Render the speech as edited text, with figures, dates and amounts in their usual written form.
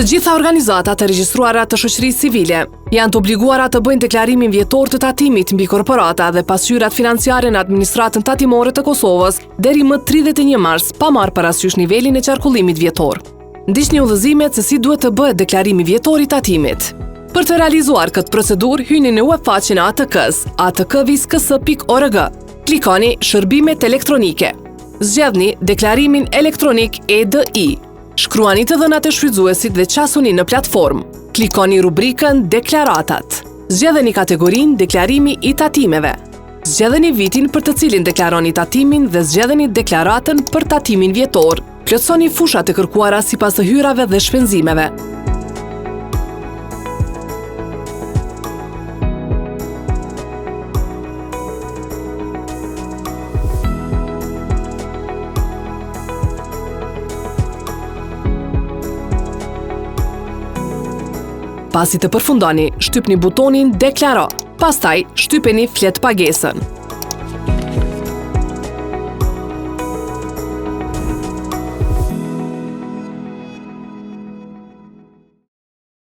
Të gjitha organizatat e regjistruara të shoqërisë civile janë të obliguara të bëjnë deklarimin vjetor të tatimit mbi korporata dhe pasqyrat financiare në administratën tatimore të Kosovës deri më 31 mars, pa marrë parasysh nivelin e qarkullimit vjetor. Ndiqni udhëzimet se si duhet të bëhet deklarimi vjetor i tatimit. Për të realizuar këtë procedurë, hyni në webfaqen e ATK-s, atkvisks.org. Klikoni Shërbimet elektronike. Zgjedhni deklarimin elektronik EDI. Shkruani të dhënat e shfrytëzuesit dhe qasuni në platformë. Klikoni rubrikën Deklaratat. Zgjedheni kategorinë Deklarimi i tatimeve. Zgjedheni vitin për të cilin deklaroni tatimin dhe zgjedheni deklaratën për tatimin vjetor. Plotësoni fushat e kërkuara sipas të hyrave dhe shpenzimeve. Pasi të përfundoni, shtypni butonin Deklaro. Pastaj, shtypeni flet pagesën.